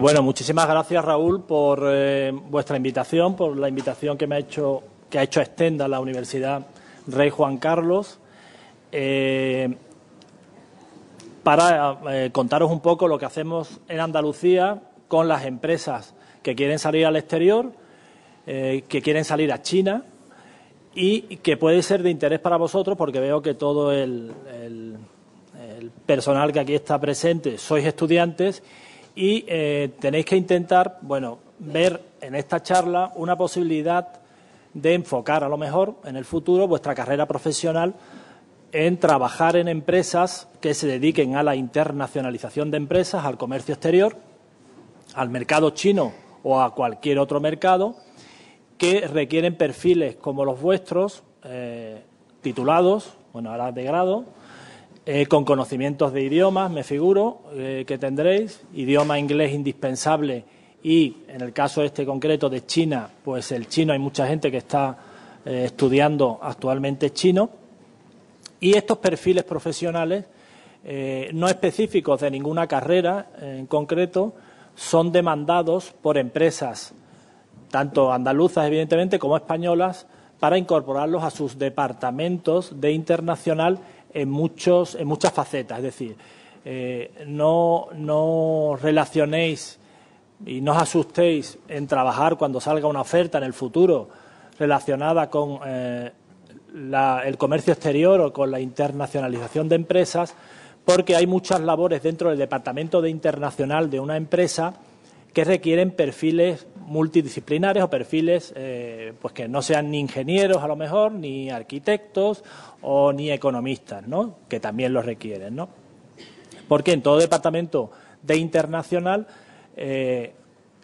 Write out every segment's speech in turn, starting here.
Bueno, muchísimas gracias, Raúl, por vuestra invitación, por la invitación que ha hecho Extenda la Universidad Rey Juan Carlos, para contaros un poco lo que hacemos en Andalucía con las empresas que quieren salir al exterior, que quieren salir a China y que puede ser de interés para vosotros, porque veo que todo el personal que aquí está presente sois estudiantes y tenéis que intentar, bueno, ver en esta charla una posibilidad de enfocar a lo mejor en el futuro vuestra carrera profesional en trabajar en empresas que se dediquen a la internacionalización de empresas, al comercio exterior, al mercado chino o a cualquier otro mercado, que requieren perfiles como los vuestros, titulados, bueno, ahora de grado, con conocimientos de idiomas, me figuro, que tendréis, idioma inglés indispensable y, en el caso este concreto de China, pues el chino, hay mucha gente que está estudiando actualmente chino. Y estos perfiles profesionales, no específicos de ninguna carrera en concreto, son demandados por empresas, tanto andaluzas, evidentemente, como españolas, para incorporarlos a sus departamentos de internacional en muchas facetas. Es decir, no relacionéis y no os asustéis en trabajar cuando salga una oferta en el futuro relacionada con el comercio exterior o con la internacionalización de empresas, porque hay muchas labores dentro del departamento de internacional de una empresa que requieren perfiles multidisciplinares o perfiles pues que no sean ni ingenieros a lo mejor, ni arquitectos o ni economistas, ¿no?, que también los requieren, ¿no? Porque en todo departamento de internacional,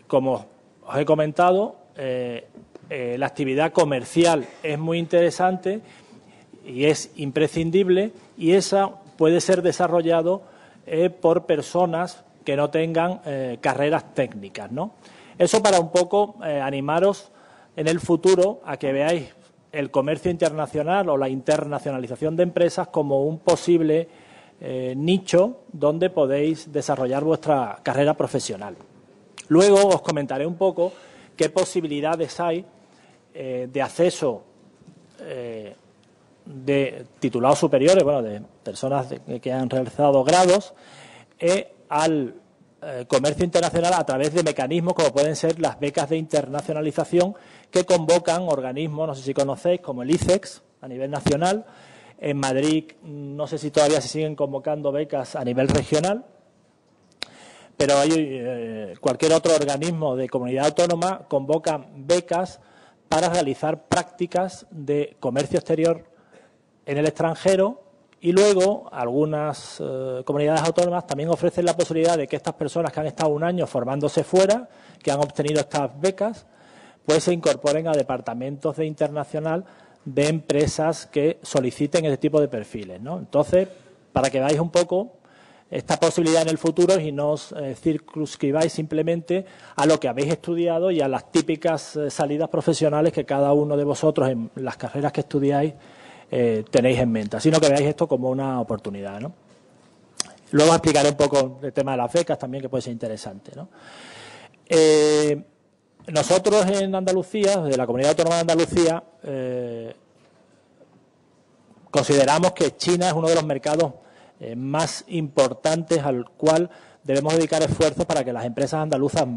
como os he comentado, la actividad comercial es muy interesante y es imprescindible, y esa puede ser desarrollado por personas que no tengan carreras técnicas, ¿no? Eso para un poco animaros en el futuro a que veáis el comercio internacional o la internacionalización de empresas como un posible nicho donde podéis desarrollar vuestra carrera profesional. Luego os comentaré un poco qué posibilidades hay de acceso de titulados superiores, bueno, de personas que han realizado grados, al comercio internacional a través de mecanismos como pueden ser las becas de internacionalización que convocan organismos, no sé si conocéis, como el ICEX a nivel nacional. En Madrid no sé si todavía se siguen convocando becas a nivel regional, pero hay cualquier otro organismo de comunidad autónoma convoca becas para realizar prácticas de comercio exterior en el extranjero, y luego algunas comunidades autónomas también ofrecen la posibilidad de que estas personas que han estado un año formándose fuera, que han obtenido estas becas, pues se incorporen a departamentos de internacional de empresas que soliciten este tipo de perfiles, ¿no? Entonces, para que veáis un poco esta posibilidad en el futuro y no os circunscribáis simplemente a lo que habéis estudiado y a las típicas salidas profesionales que cada uno de vosotros en las carreras que estudiáis tenéis en mente, sino que veáis esto como una oportunidad, ¿no? Luego explicaré un poco el tema de las becas también, que puede ser interesante, ¿no? Nosotros en Andalucía, de la Comunidad Autónoma de Andalucía, consideramos que China es uno de los mercados más importantes al cual debemos dedicar esfuerzos para que las empresas andaluzas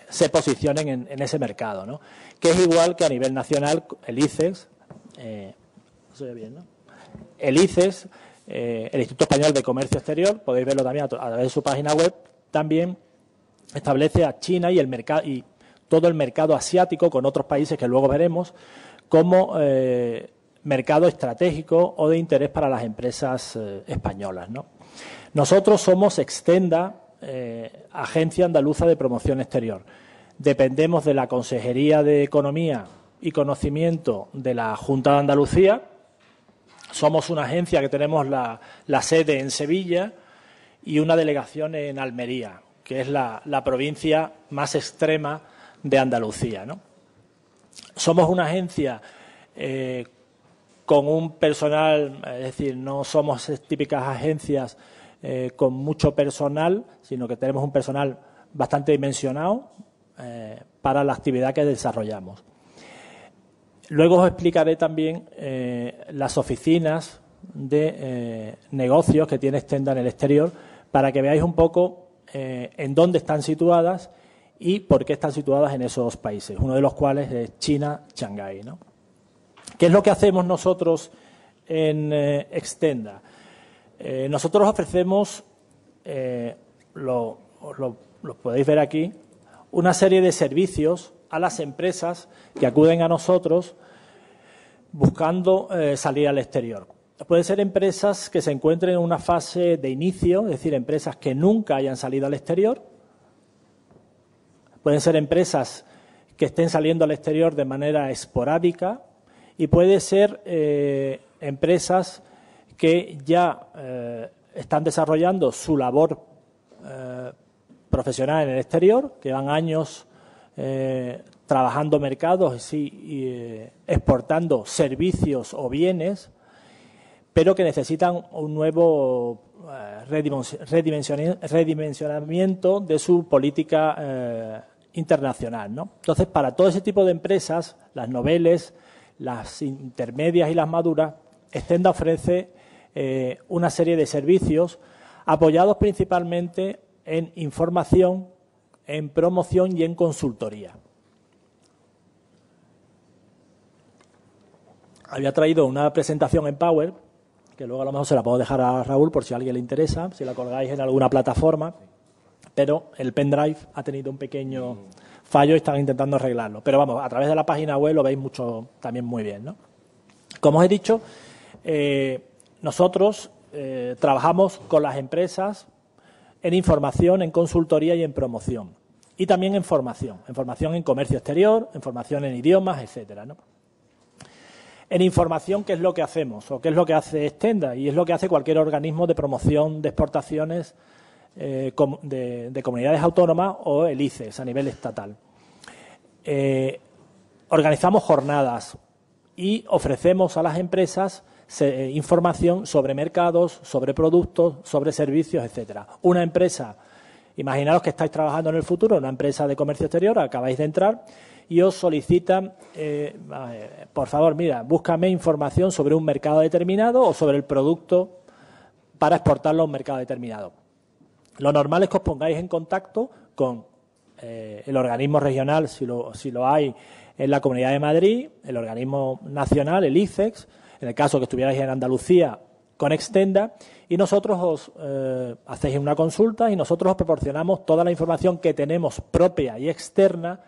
se posicionen en ese mercado, ¿no? Que es igual que a nivel nacional el ICEX, el ICEX, el Instituto Español de Comercio Exterior, podéis verlo también a través de su página web, también establece a China y el mercado y todo el mercado asiático con otros países que luego veremos como mercado estratégico o de interés para las empresas españolas, ¿no? Nosotros somos Extenda, Agencia Andaluza de Promoción Exterior. Dependemos de la Consejería de Economía y Conocimiento de la Junta de Andalucía. Somos una agencia que tenemos la sede en Sevilla y una delegación en Almería, que es la provincia más extrema de Andalucía, ¿no? Somos una agencia con un personal, es decir, no somos típicas agencias con mucho personal, sino que tenemos un personal bastante dimensionado para la actividad que desarrollamos. Luego os explicaré también las oficinas de negocios que tiene Extenda en el exterior para que veáis un poco en dónde están situadas y por qué están situadas en esos países, uno de los cuales es China, Shanghái, ¿no? ¿Qué es lo que hacemos nosotros en Extenda? Nosotros ofrecemos, lo podéis ver aquí, una serie de servicios a las empresas que acuden a nosotros buscando salir al exterior. Pueden ser empresas que se encuentren en una fase de inicio, es decir, empresas que nunca hayan salido al exterior. Pueden ser empresas que estén saliendo al exterior de manera esporádica y puede ser empresas que ya están desarrollando su labor profesional en el exterior, que van años trabajando mercados y exportando servicios o bienes, pero que necesitan un nuevo redimensionamiento de su política internacional, ¿no? Entonces, para todo ese tipo de empresas, las noveles, las intermedias y las maduras, Extenda ofrece una serie de servicios apoyados principalmente en información, en promoción y en consultoría. Había traído una presentación en Power, que luego a lo mejor se la puedo dejar a Raúl por si a alguien le interesa, si la colgáis en alguna plataforma, pero el pendrive ha tenido un pequeño fallo y están intentando arreglarlo. Pero vamos, a través de la página web lo veis mucho también muy bien, ¿no? Como os he dicho, nosotros trabajamos con las empresas en información, en consultoría y en promoción. Y también en formación en comercio exterior, en formación en idiomas, etcétera, ¿no? En información, ¿qué es lo que hacemos? ¿O qué es lo que hace Extenda? Y es lo que hace cualquier organismo de promoción de exportaciones de comunidades autónomas o el ICES a nivel estatal. Organizamos jornadas y ofrecemos a las empresas información sobre mercados, sobre productos, sobre servicios, etcétera. Una empresa, imaginaos que estáis trabajando en el futuro, una empresa de comercio exterior, acabáis de entrar y os solicitan, por favor, mira, búscame información sobre un mercado determinado o sobre el producto para exportarlo a un mercado determinado. Lo normal es que os pongáis en contacto con el organismo regional, si lo hay, en la Comunidad de Madrid, el organismo nacional, el ICEX, en el caso que estuvierais en Andalucía, con Extenda, y nosotros os hacéis una consulta y nosotros os proporcionamos toda la información que tenemos propia y externa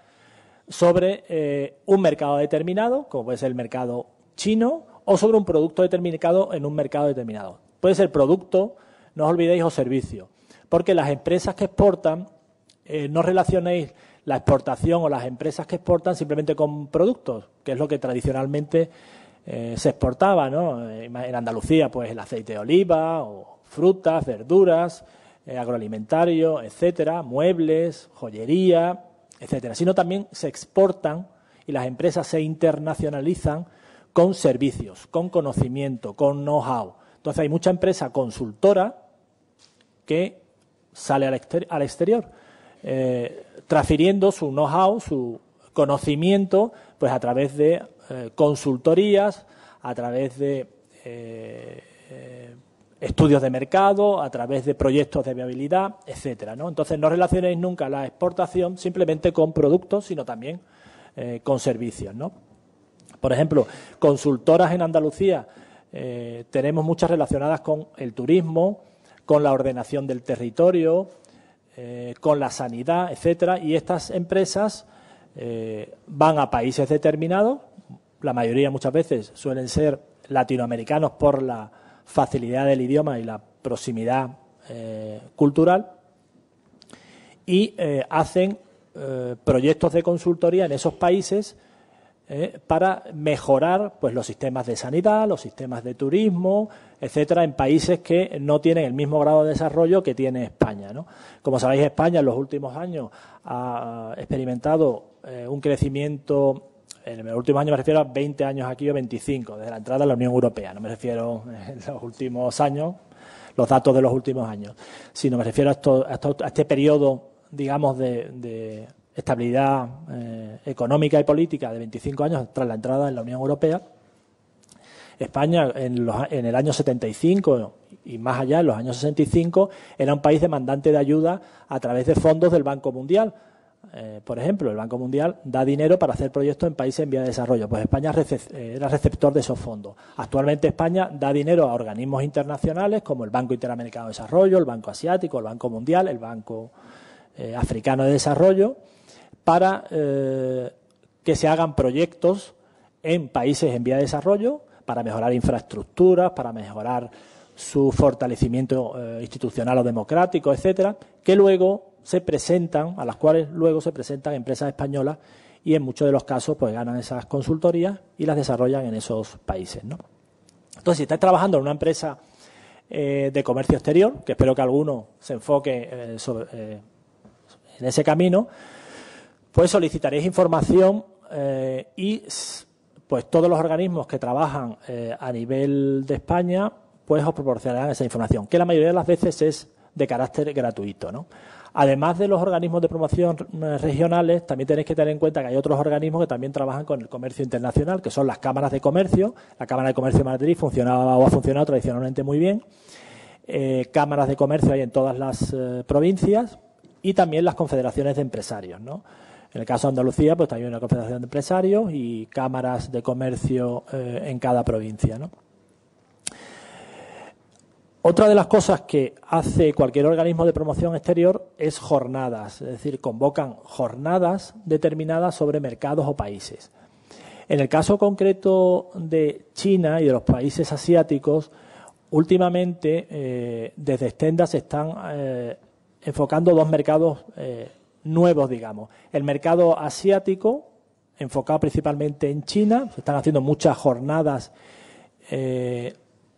sobre un mercado determinado, como puede ser el mercado chino, o sobre un producto determinado en un mercado determinado. Puede ser producto, no os olvidéis, o servicio, porque las empresas que exportan, no relacionéis la exportación o las empresas que exportan simplemente con productos, que es lo que tradicionalmente se exportaba, ¿no? En Andalucía, pues el aceite de oliva, o frutas, verduras, agroalimentario, etcétera, muebles, joyería, etcétera, sino también se exportan y las empresas se internacionalizan con servicios, con conocimiento, con know-how. Entonces hay mucha empresa consultora que sale al exterior, transfiriendo su know-how, su conocimiento, pues a través de consultorías, a través de estudios de mercado, a través de proyectos de viabilidad, etcétera, ¿no? Entonces, no relacionéis nunca la exportación simplemente con productos, sino también con servicios, ¿no? Por ejemplo, consultoras en Andalucía, tenemos muchas relacionadas con el turismo, con la ordenación del territorio, con la sanidad, etcétera, y estas empresas van a países determinados, la mayoría muchas veces suelen ser latinoamericanos por la facilidad del idioma y la proximidad cultural, y hacen proyectos de consultoría en esos países para mejorar, pues, los sistemas de sanidad, los sistemas de turismo, etcétera, en países que no tienen el mismo grado de desarrollo que tiene España, ¿no? Como sabéis, España en los últimos años ha experimentado un crecimiento. En los últimos años me refiero a 20 años aquí o 25, desde la entrada a la Unión Europea. No me refiero en los últimos años, los datos de los últimos años, sino me refiero a este periodo digamos, de estabilidad económica y política de 25 años tras la entrada en la Unión Europea, España en el año 75 y más allá, en los años 65, era un país demandante de ayuda a través de fondos del Banco Mundial. Por ejemplo, el Banco Mundial da dinero para hacer proyectos en países en vía de desarrollo. Pues España era receptor de esos fondos. Actualmente España da dinero a organismos internacionales como el Banco Interamericano de Desarrollo, el Banco Asiático, el Banco Mundial, el Banco Africano de Desarrollo, para que se hagan proyectos en países en vía de desarrollo para mejorar infraestructuras, para mejorar su fortalecimiento institucional o democrático, etcétera, que luego se presentan, a las cuales luego se presentan empresas españolas y en muchos de los casos pues ganan esas consultorías y las desarrollan en esos países, ¿no? Entonces, si estáis trabajando en una empresa de comercio exterior, que espero que alguno se enfoque en ese camino, pues solicitaréis información y pues todos los organismos que trabajan a nivel de España pues os proporcionarán esa información, que la mayoría de las veces es de carácter gratuito, ¿no? Además de los organismos de promoción regionales, también tenéis que tener en cuenta que hay otros organismos que también trabajan con el comercio internacional, que son las cámaras de comercio. La Cámara de Comercio de Madrid funcionaba o ha funcionado tradicionalmente muy bien. Cámaras de comercio hay en todas las provincias y también las confederaciones de empresarios, ¿no? En el caso de Andalucía, pues también hay una confederación de empresarios y cámaras de comercio en cada provincia, ¿no? Otra de las cosas que hace cualquier organismo de promoción exterior es jornadas, es decir, convocan jornadas determinadas sobre mercados o países. En el caso concreto de China y de los países asiáticos, últimamente desde Extenda se están enfocando dos mercados nuevos, digamos. El mercado asiático, enfocado principalmente en China, se están haciendo muchas jornadas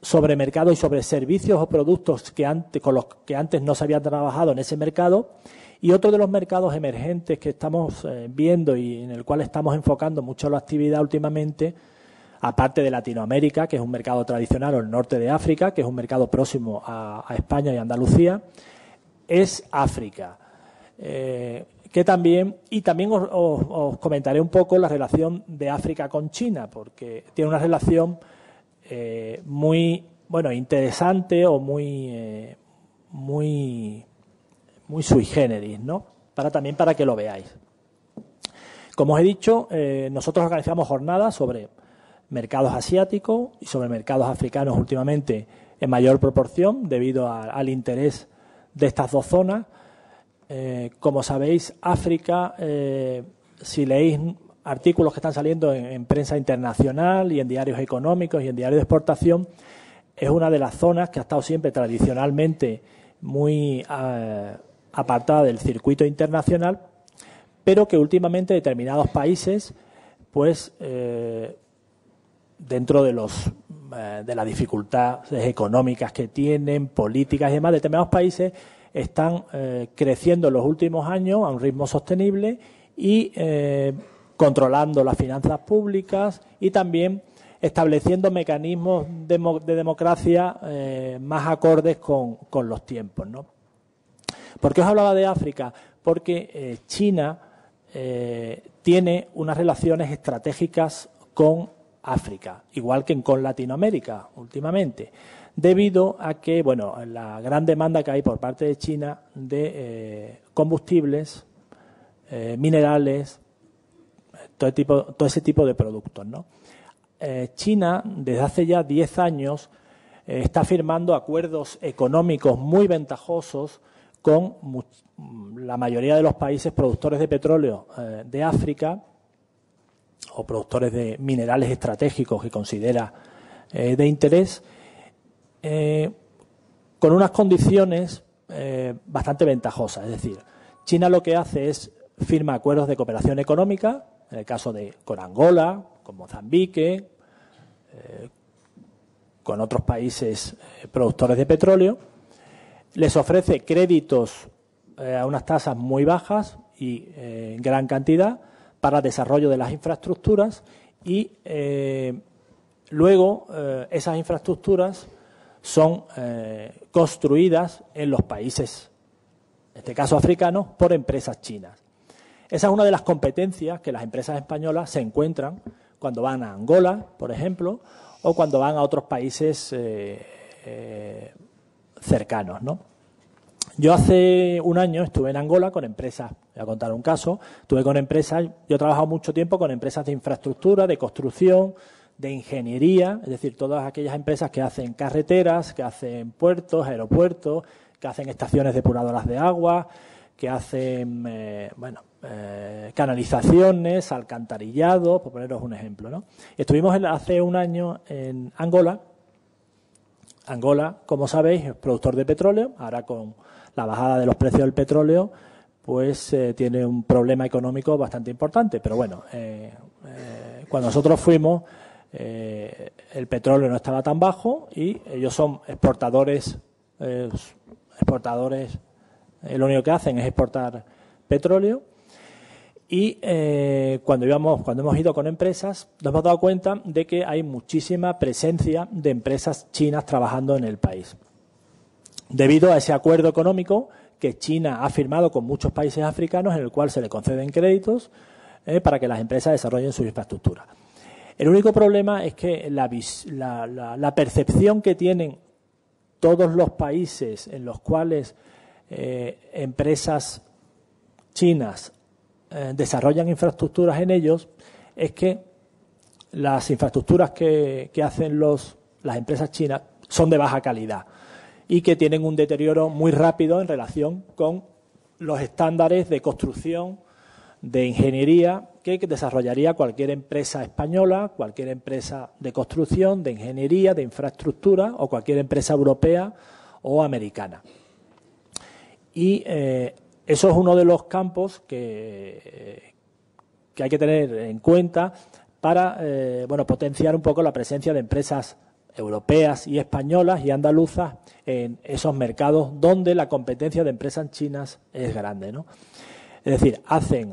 sobre mercados y sobre servicios o productos con los que antes no se había trabajado en ese mercado. Y otro de los mercados emergentes que estamos viendo y en el cual estamos enfocando mucho la actividad últimamente, aparte de Latinoamérica, que es un mercado tradicional, o el norte de África, que es un mercado próximo a España y Andalucía, es África. Que también os comentaré un poco la relación de África con China, porque tiene una relación muy interesante o muy sui generis, ¿no? También para que lo veáis. Como os he dicho, nosotros organizamos jornadas sobre mercados asiáticos y sobre mercados africanos últimamente en mayor proporción debido al interés de estas dos zonas. Como sabéis, África, si leéis artículos que están saliendo en prensa internacional y en diarios económicos y en diarios de exportación, es una de las zonas que ha estado siempre tradicionalmente muy apartada del circuito internacional, pero que últimamente determinados países, pues dentro de las dificultades económicas que tienen, políticas y demás, determinados países están creciendo en los últimos años a un ritmo sostenible y controlando las finanzas públicas y también estableciendo mecanismos de democracia más acordes con los tiempos, ¿no? ¿Por qué os hablaba de África? Porque China tiene unas relaciones estratégicas con África, igual que con Latinoamérica últimamente, debido a que, la gran demanda que hay por parte de China de combustibles, minerales, todo ese tipo de productos, ¿no? China, desde hace ya 10 años, está firmando acuerdos económicos muy ventajosos con la mayoría de los países productores de petróleo de África o productores de minerales estratégicos que considera de interés, con unas condiciones bastante ventajosas. Es decir, China lo que hace es firma acuerdos de cooperación económica, en el caso con Angola, con Mozambique, con otros países productores de petróleo, les ofrece créditos a unas tasas muy bajas y en gran cantidad para el desarrollo de las infraestructuras y luego esas infraestructuras son construidas en los países en este caso africanos, por empresas chinas. Esa es una de las competencias que las empresas españolas se encuentran cuando van a Angola, por ejemplo, o cuando van a otros países cercanos, ¿no? Yo hace un año estuve en Angola con empresas, voy a contar un caso, estuve con empresas, yo he trabajado mucho tiempo con empresas de infraestructura, de construcción, de ingeniería, es decir, todas aquellas empresas que hacen carreteras, que hacen puertos, aeropuertos, que hacen estaciones depuradoras de agua, que hacen, canalizaciones, alcantarillado, por poneros un ejemplo, ¿no? Estuvimos hace un año en Angola. Angola, como sabéis, es productor de petróleo. Ahora, con la bajada de los precios del petróleo, pues tiene un problema económico bastante importante. Pero bueno, cuando nosotros fuimos, el petróleo no estaba tan bajo y ellos son exportadores. Lo único que hacen es exportar petróleo. Y cuando hemos ido con empresas, nos hemos dado cuenta de que hay muchísima presencia de empresas chinas trabajando en el país. Debido a ese acuerdo económico que China ha firmado con muchos países africanos, en el cual se le conceden créditos para que las empresas desarrollen sus infraestructuras. El único problema es que la percepción que tienen todos los países en los cuales empresas chinas desarrollan infraestructuras en ellos, es que las infraestructuras que hacen las empresas chinas son de baja calidad y que tienen un deterioro muy rápido en relación con los estándares de construcción, de ingeniería que desarrollaría cualquier empresa española, cualquier empresa de construcción, de ingeniería, de infraestructura o cualquier empresa europea o americana. Y eso es uno de los campos que hay que tener en cuenta para potenciar un poco la presencia de empresas europeas y españolas y andaluzas en esos mercados donde la competencia de empresas chinas es grande, ¿no? Es decir,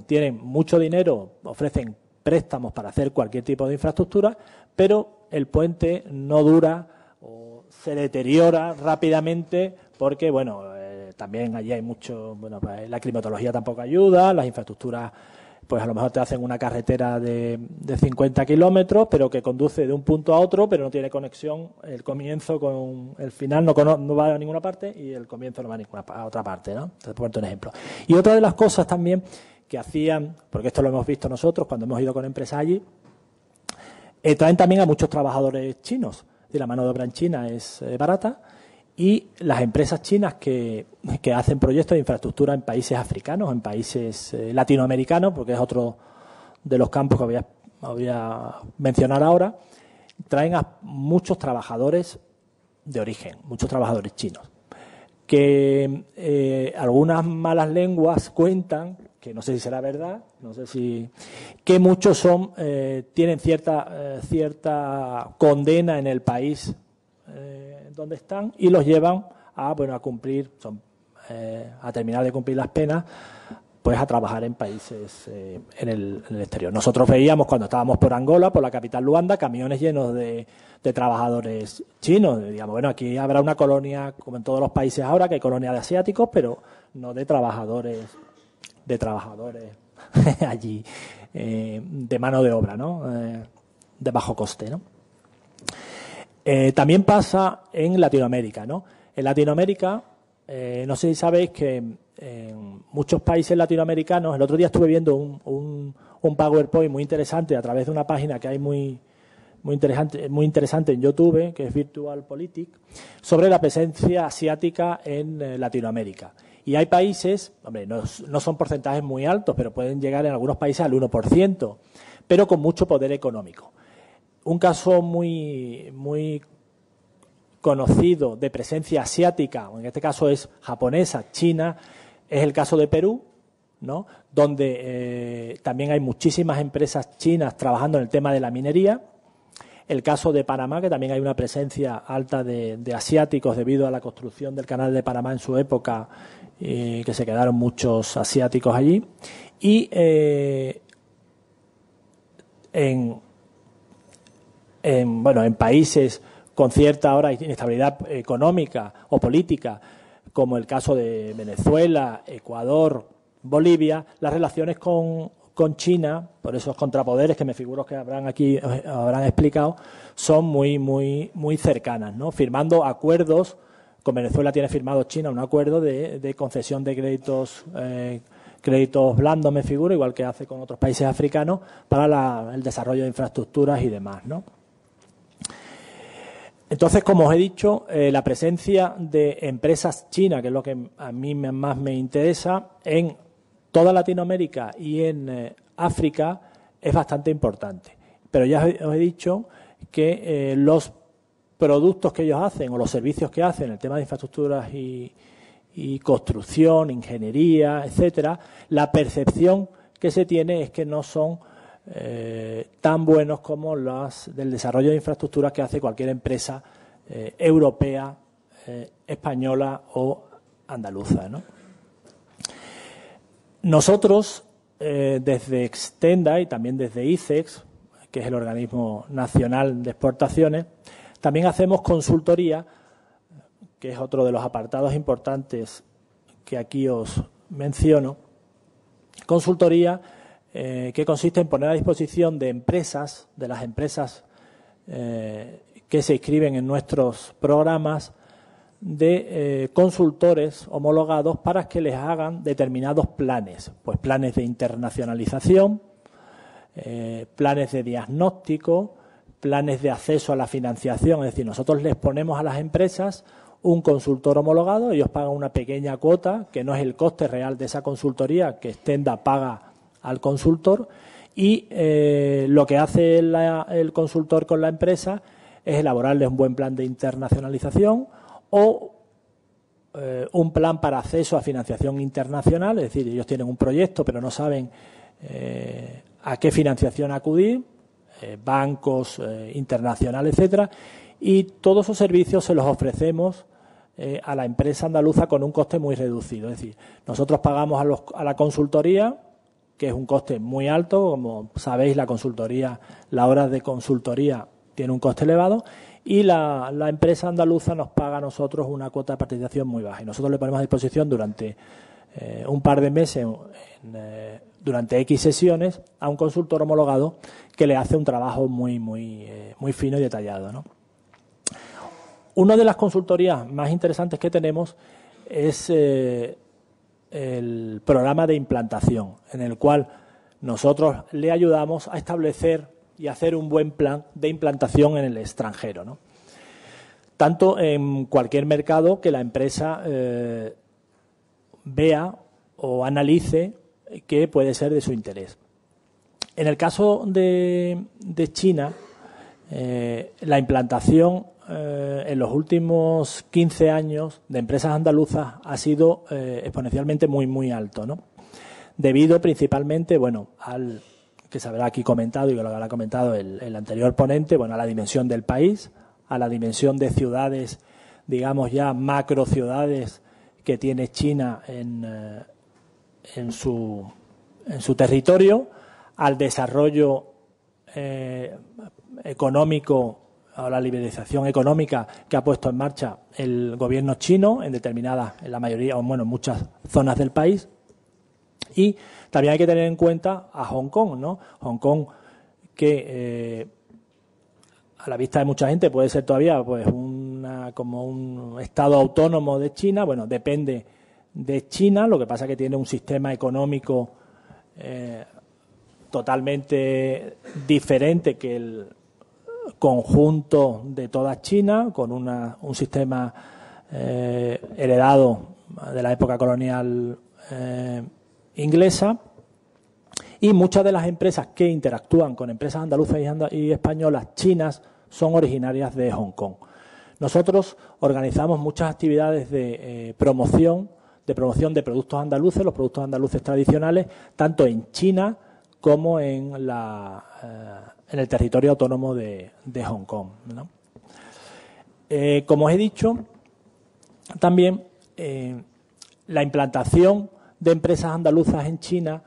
tienen mucho dinero, ofrecen préstamos para hacer cualquier tipo de infraestructura, pero el puente no dura o se deteriora rápidamente porque, también allí hay mucho, la climatología tampoco ayuda, las infraestructuras, pues a lo mejor te hacen una carretera de 50 kilómetros, pero que conduce de un punto a otro, pero no tiene conexión el comienzo con el final, no va a ninguna parte y el comienzo no va a otra parte, ¿no? Te pongo un ejemplo. Y otra de las cosas también que hacían, porque esto lo hemos visto nosotros cuando hemos ido con empresas allí, traen también a muchos trabajadores chinos. Es decir, la mano de obra en China es barata. Y las empresas chinas que hacen proyectos de infraestructura en países africanos, en países latinoamericanos, porque es otro de los campos que voy a mencionar ahora, traen a muchos trabajadores de origen, muchos trabajadores chinos, que algunas malas lenguas cuentan, que no sé si será verdad, que muchos tienen cierta condena en el país donde están y los llevan a cumplir, a terminar de cumplir las penas, pues a trabajar en países en el exterior. Nosotros veíamos cuando estábamos por Angola, por la capital Luanda, camiones llenos de trabajadores chinos. Digamos, aquí habrá una colonia, como en todos los países ahora, que hay colonia de asiáticos, pero no de trabajadores allí, de mano de obra, ¿no? De bajo coste, ¿no? También pasa en Latinoamérica, ¿no? En Latinoamérica, no sé si sabéis que en muchos países latinoamericanos, el otro día estuve viendo un PowerPoint muy interesante a través de una página que hay muy interesante en YouTube, que es Virtual Politics, sobre la presencia asiática en Latinoamérica. Y hay países, no son porcentajes muy altos, pero pueden llegar en algunos países al 1%, pero con mucho poder económico. Un caso muy conocido de presencia asiática, en este caso es japonesa, china, es el caso de Perú, ¿no? Donde también hay muchísimas empresas chinas trabajando en el tema de la minería. El caso de Panamá, que también hay una presencia alta de asiáticos debido a la construcción del canal de Panamá en su época, que se quedaron muchos asiáticos allí. Y en países con cierta ahora inestabilidad económica o política, como el caso de Venezuela, Ecuador, Bolivia, las relaciones con China, por esos contrapoderes que me figuro que habrán explicado, son muy cercanas, ¿no? Firmando acuerdos. Con Venezuela tiene firmado China un acuerdo de concesión de créditos blandos, me figuro, igual que hace con otros países africanos, para el desarrollo de infraestructuras y demás, ¿no? Entonces, como os he dicho, la presencia de empresas chinas, que es lo que a mí más me interesa, en toda Latinoamérica y en África es bastante importante. Pero ya os he dicho que los productos que ellos hacen o los servicios que hacen en el tema de infraestructuras y construcción, ingeniería, etcétera, la percepción que se tiene es que no son tan buenos como los del desarrollo de infraestructuras que hace cualquier empresa europea, española o andaluza, ¿no? Nosotros, desde Extenda y también desde ICEX, que es el organismo nacional de exportaciones, también hacemos consultoría, que es otro de los apartados importantes que aquí os menciono. Consultoría que consiste en poner a disposición de empresas, de las empresas que se inscriben en nuestros programas, de consultores homologados para que les hagan determinados planes, pues planes de internacionalización, planes de diagnóstico, planes de acceso a la financiación. Es decir, nosotros les ponemos a las empresas un consultor homologado, ellos pagan una pequeña cuota, que no es el coste real de esa consultoría que Extenda paga al consultor, y lo que hace el consultor con la empresa es elaborarles un buen plan de internacionalización o un plan para acceso a financiación internacional. Es decir, ellos tienen un proyecto pero no saben a qué financiación acudir, bancos internacionales, etcétera, y todos esos servicios se los ofrecemos a la empresa andaluza con un coste muy reducido. Es decir, nosotros pagamos a la consultoría, que es un coste muy alto. Como sabéis, la hora de consultoría tiene un coste elevado, y la empresa andaluza nos paga a nosotros una cuota de participación muy baja. Y nosotros le ponemos a disposición durante un par de meses, durante X sesiones, a un consultor homologado que le hace un trabajo muy fino y detallado, ¿no? Una de las consultorías más interesantes que tenemos es el programa de implantación, en el cual nosotros le ayudamos a establecer y hacer un buen plan de implantación en el extranjero, ¿no? Tanto en cualquier mercado que la empresa vea o analice que puede ser de su interés. En el caso de China, la implantación en los últimos 15 años de empresas andaluzas ha sido exponencialmente muy alto, ¿no? Debido principalmente, bueno, al que se habrá aquí comentado y que lo habrá comentado el anterior ponente, bueno, a la dimensión del país, a la dimensión de ciudades, digamos ya macro ciudades que tiene China en su territorio, al desarrollo económico, a la liberalización económica que ha puesto en marcha el gobierno chino en la mayoría, o bueno, en muchas zonas del país. Y también hay que tener en cuenta a Hong Kong, ¿no? Hong Kong, que a la vista de mucha gente puede ser todavía pues como un estado autónomo de China. Bueno, depende de China, lo que pasa es que tiene un sistema económico totalmente diferente que el conjunto de toda China, con un sistema heredado de la época colonial inglesa, y muchas de las empresas que interactúan con empresas andaluzas y españolas chinas son originarias de Hong Kong. Nosotros organizamos muchas actividades de promoción de productos andaluces, los productos andaluces tradicionales, tanto en China como en el territorio autónomo de Hong Kong, ¿no? Como os he dicho, también la implantación de empresas andaluzas en China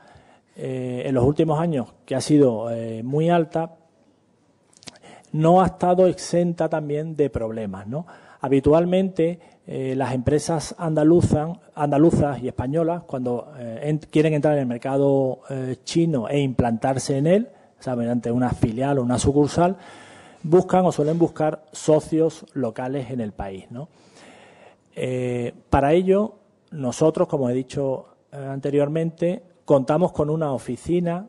en los últimos años, que ha sido muy alta, no ha estado exenta también de problemas, ¿no? Habitualmente las empresas andaluzas y españolas, cuando quieren entrar en el mercado chino e implantarse en él, o sea, mediante una filial o una sucursal, buscan o suelen buscar socios locales en el país, ¿no? Para ello, nosotros, como he dicho anteriormente, contamos con una oficina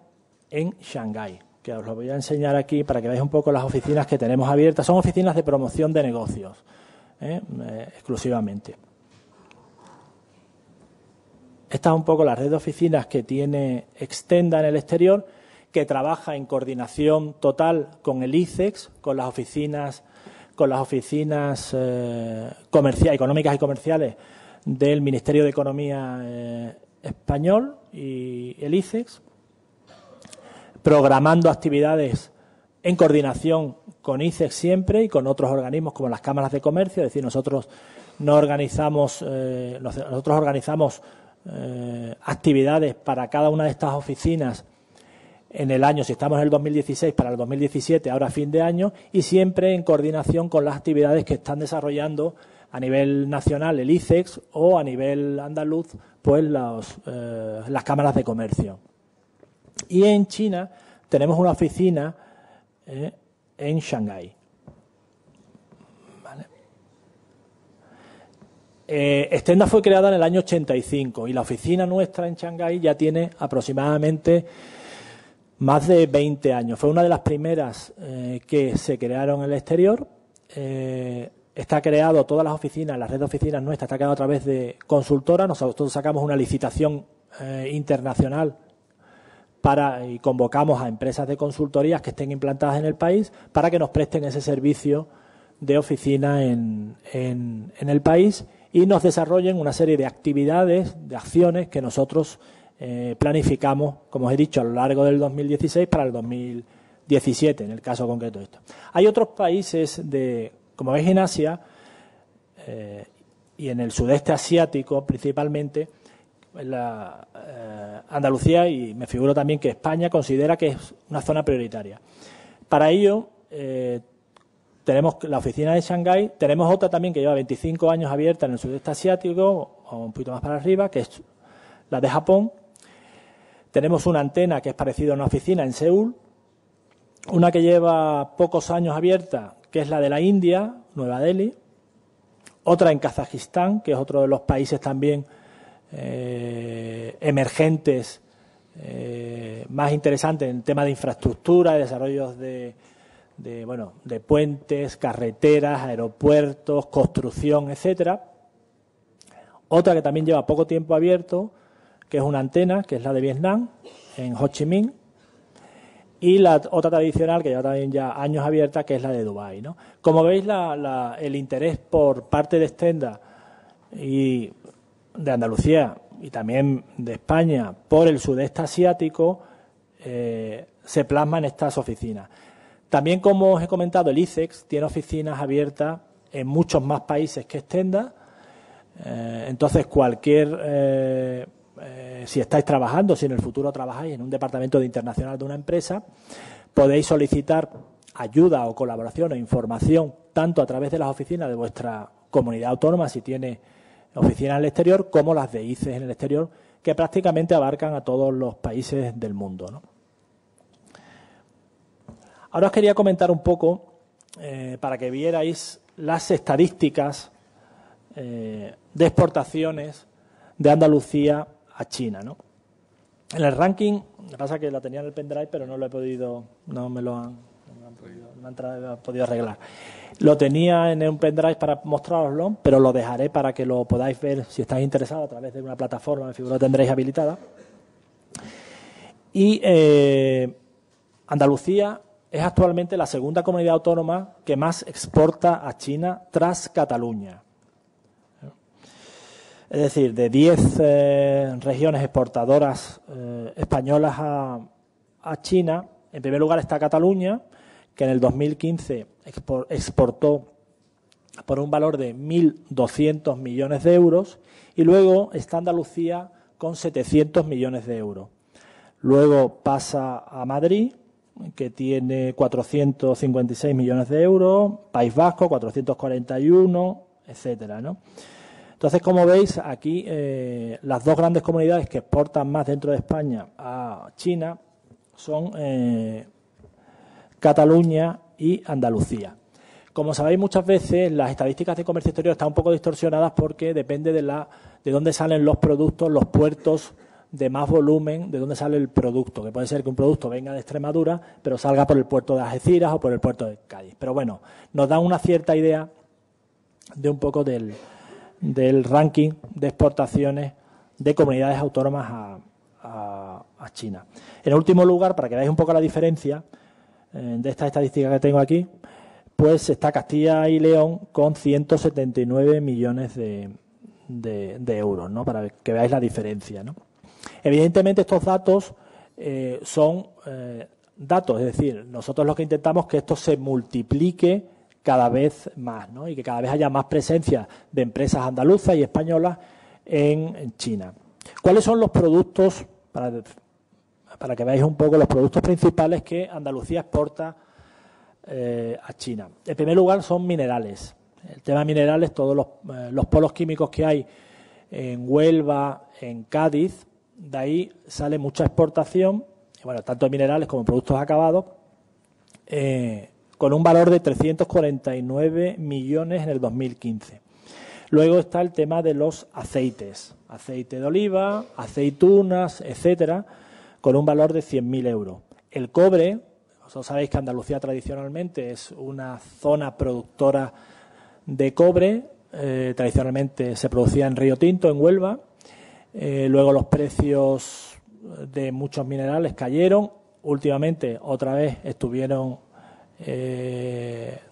en Shanghái, que os lo voy a enseñar aquí para que veáis un poco las oficinas que tenemos abiertas. Son oficinas de promoción de negocios, exclusivamente. Esta es un poco la red de oficinas que tiene Extenda en el exterior, que trabaja en coordinación total con el ICEX, con las oficinas económicas y comerciales del Ministerio de Economía español y el ICEX, programando actividades en coordinación con ICEX siempre y con otros organismos como las cámaras de comercio. Es decir, nosotros organizamos actividades para cada una de estas oficinas en el año, si estamos en el 2016, para el 2017, ahora fin de año, y siempre en coordinación con las actividades que están desarrollando a nivel nacional el ICEX o a nivel andaluz, pues las cámaras de comercio. Y en China tenemos una oficina en Shanghái. ¿Vale? Extenda fue creada en el año 85 y la oficina nuestra en Shanghái ya tiene aproximadamente más de 20 años. Fue una de las primeras que se crearon en el exterior. Está creado, todas las oficinas, la red de oficinas nuestra está creada a través de consultoras. Nosotros sacamos una licitación internacional y convocamos a empresas de consultorías que estén implantadas en el país para que nos presten ese servicio de oficina en el país y nos desarrollen una serie de actividades, de acciones que nosotros planificamos, como os he dicho, a lo largo del 2016 para el 2017, en el caso concreto de esto. Hay otros países, como veis en Asia y en el sudeste asiático principalmente, Andalucía, y me figuro también que España considera que es una zona prioritaria. Para ello, tenemos la oficina de Shanghái, tenemos otra también que lleva 25 años abierta en el sudeste asiático, o un poquito más para arriba, que es la de Japón. Tenemos una antena que es parecida a una oficina en Seúl, una que lleva pocos años abierta, que es la de la India, Nueva Delhi, otra en Kazajistán, que es otro de los países también emergentes más interesantes en tema de infraestructura, de desarrollos de puentes, carreteras, aeropuertos, construcción, etcétera. Otra que también lleva poco tiempo abierto, que es una antena, que es la de Vietnam, en Ho Chi Minh, y la otra tradicional, que lleva también ya años abierta, que es la de Dubái, ¿no? Como veis, el interés por parte de Extenda y de Andalucía y también de España por el sudeste asiático se plasma en estas oficinas. También, como os he comentado, el ICEX tiene oficinas abiertas en muchos más países que Extenda. Entonces, si estáis trabajando, si en el futuro trabajáis en un departamento de internacional de una empresa, podéis solicitar ayuda o colaboración o información tanto a través de las oficinas de vuestra comunidad autónoma, si tiene oficinas en el exterior, como las de ICEX en el exterior, que prácticamente abarcan a todos los países del mundo, ¿no? Ahora os quería comentar un poco, para que vierais las estadísticas de exportaciones de Andalucía a China, ¿no? En el ranking, lo que pasa es que la tenía en el pendrive, pero no lo he podido, no me han podido arreglar. Lo tenía en un pendrive para mostraroslo, pero lo dejaré para que lo podáis ver si estáis interesados a través de una plataforma, me figuro que tendréis habilitada. Y Andalucía es actualmente la segunda comunidad autónoma que más exporta a China tras Cataluña. Es decir, de 10 regiones exportadoras españolas a China, en primer lugar está Cataluña, que en el 2015 exportó por un valor de 1.200 millones de euros, y luego está Andalucía con 700 millones de euros. Luego pasa a Madrid que tiene 456 millones de euros, País Vasco 441, etcétera, ¿no? Entonces, como veis, aquí las dos grandes comunidades que exportan más dentro de España a China son Cataluña y Andalucía. Como sabéis, muchas veces las estadísticas de comercio exterior están un poco distorsionadas porque depende de dónde salen los productos, los puertos de más volumen, de dónde sale el producto, que puede ser que un producto venga de Extremadura, pero salga por el puerto de Algeciras o por el puerto de Cádiz. Pero bueno, nos da una cierta idea de un poco del ranking de exportaciones de comunidades autónomas a China. En último lugar, para que veáis un poco la diferencia de esta estadística que tengo aquí, pues está Castilla y León con 179 millones de euros, ¿no? Para que veáis la diferencia, ¿no? Evidentemente estos datos son datos, es decir, nosotros lo que intentamos es que esto se multiplique cada vez más, ¿no? Y que cada vez haya más presencia de empresas andaluzas y españolas en China. ¿Cuáles son los productos, para que veáis un poco los productos principales que Andalucía exporta a China? En primer lugar son minerales. El tema de minerales, todos los polos químicos que hay en Huelva, en Cádiz, de ahí sale mucha exportación, bueno, tanto de minerales como de productos acabados, con un valor de 349 millones en el 2015. Luego está el tema de los aceites, aceite de oliva, aceitunas, etcétera, con un valor de 100.000 euros. El cobre, vosotros sabéis que Andalucía tradicionalmente es una zona productora de cobre, tradicionalmente se producía en Río Tinto, en Huelva. Luego los precios de muchos minerales cayeron, últimamente otra vez estuvieron